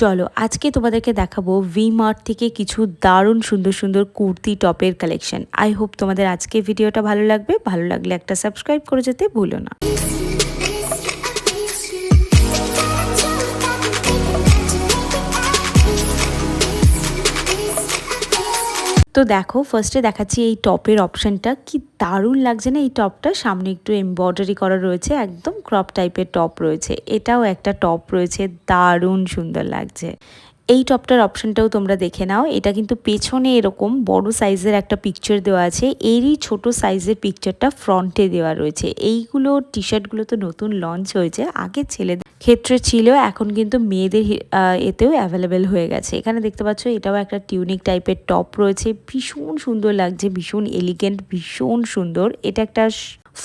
চলো আজকে তোমাদেরকে দেখাবো ভি মার্ট থেকে কিছু দারুণ সুন্দর সুন্দর কুর্তি টপের কালেকশন। আই হোপ তোমাদের আজকে ভিডিওটা ভালো লাগবে। ভালো লাগলে একটা সাবস্ক্রাইব করে যেতে ভুলো না। তো দেখো ফার্স্টে দেখাচ্ছি এই টপের অপশানটা, কি দারুণ লাগছে না এই টপটা। সামনে একটু এমব্রয়ডারি করা রয়েছে, একদম ক্রপ টাইপের টপ রয়েছে। এটাও একটা টপ রয়েছে, দারুণ সুন্দর লাগছে। এই টপটার অপশানটাও তোমরা দেখে নাও। এটা কিন্তু পেছনে এরকম বড় সাইজের একটা পিকচার দেওয়া আছে, এরই ছোট সাইজের পিকচারটা ফ্রন্টে দেওয়া রয়েছে। এইগুলো টি শার্টগুলো তো নতুন লঞ্চ হয়েছে, আগে ছেলেদের ক্ষেত্রে ছিল, এখন কিন্তু মেয়েদের এতেও অ্যাভেলেবেল হয়ে গেছে। এখানে দেখতে পাচ্ছ এটাও একটা টিউনিক টাইপের টপ রয়েছে, ভীষণ সুন্দর লাগছে, ভীষণ এলিগেন্ট, ভীষণ সুন্দর। এটা একটা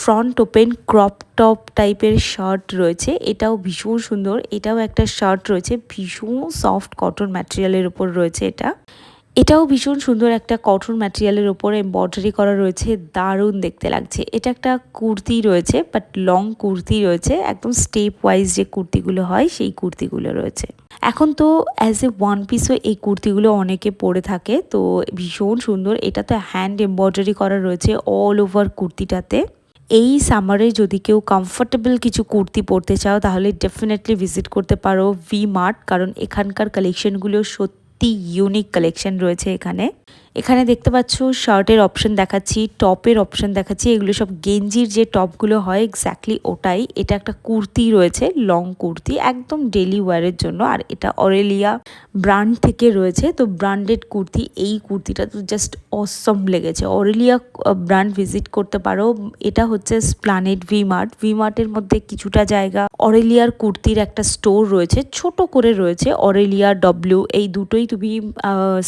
ফ্রন্ট ওপেন ক্রপ টপ টাইপের শার্ট রয়েছে, এটাও ভীষণ সুন্দর। এটাও একটা শার্ট রয়েছে, ভীষণ সফট কটন ম্যাটেরিয়ালের উপর রয়েছে। এটাও ভীষণ সুন্দর, একটা কটন ম্যাটেরিয়ালের ওপর এমব্রয়ডারি করা রয়েছে, দারুণ দেখতে লাগছে। এটা একটা কুর্তি রয়েছে, বাট লং কুর্তি রয়েছে, একদম স্টেপ ওয়াইজ যে কুর্তিগুলো হয় সেই কুর্তিগুলো রয়েছে। এখন তো অ্যাজ এ ওয়ান পিসও এই কুর্তিগুলো অনেকে পরে থাকে, তো ভীষণ সুন্দর। এটা তো হ্যান্ড এমব্রয়ডারি করা রয়েছে অল ওভার কুর্তিটাতে। এই সামারে যদি কেউ কমফোর্টেবল কিছু কুর্তি পরতে চাও তাহলে ডেফিনেটলি ভিজিট করতে পারো ভি মার্ট, কারণ এখানকার কালেকশনগুলো সত্যি ইউনিক কালেকশন রয়েছে এখানে দেখতে পাচ্ছ শার্টের অপশন দেখাচ্ছি, টপের অপশন দেখাচ্ছি। এগুলো সব গেঞ্জির যে টপগুলো হয় এক্স্যাক্টলি ওটাই। এটা একটা কুর্তি রয়েছে, লং কুর্তি, একদম ডেলি ওয়ারের জন্য। আর এটা অরেলিয়া ব্র্যান্ড থেকে রয়েছে, তো ব্র্যান্ডেড কুর্তি। এই কুর্তিটা তো জাস্ট অসম লেগেছে। অরেলিয়া ব্র্যান্ড ভিজিট করতে পারো। এটা হচ্ছে স্প্লানেড ভি মার্টের মধ্যে কিছুটা জায়গা অরেলিয়ার কুর্তির একটা স্টোর রয়েছে, ছোট করে রয়েছে। অরেলিয়া ডব্লিউ এই দুটোই তুমি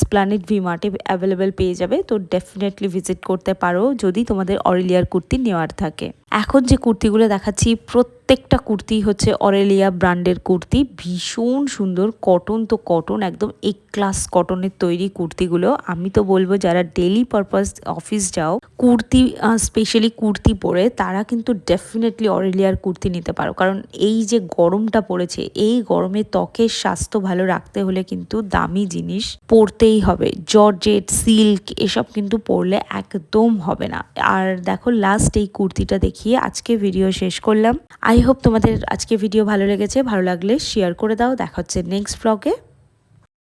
স্প্লানেড ভি মার্টে অ্যাভেলেবেল পেয়ে যাবে, তো ডেফিনেটলি ভিজিট করতে পারো যদি তোমাদের অরেলিয়ার কুর্তি নেওয়ার থাকে। এখন যে কুর্তিগুলো দেখাচ্ছি প্রত্যেকটা কুর্তি হচ্ছে অরেলিয়া ব্র্যান্ডের কুর্তি, ভীষণ সুন্দর। কটন তো কটন, একদম এক ক্লাস কটনের তৈরি কুর্তিগুলো। আমি তো বলবো যারা ডেলি পারপাস অফিস যাও কুর্তি, স্পেশালি কুর্তি পরে, তারা কিন্তু ডেফিনেটলি অরেলিয়ার কুর্তি নিতে পারো। কারণ এই যে গরমটা পড়েছে, এই গরমে ত্বকের স্বাস্থ্য ভালো রাখতে হলে কিন্তু দামি জিনিস পরতেই হবে। জর্জেট, সিল্ক এসব কিন্তু পরলে একদম হবে না। আর দেখো লাস্ট এই কুর্তিটা দেখিয়ে আজকে ভিডিও শেষ করলাম। আই হোপ তোমাদের আজকে ভিডিও ভালো লেগেছে। ভালো লাগলে শেয়ার করে দাও। দেখা হচ্ছে নেক্সট ব্লগে।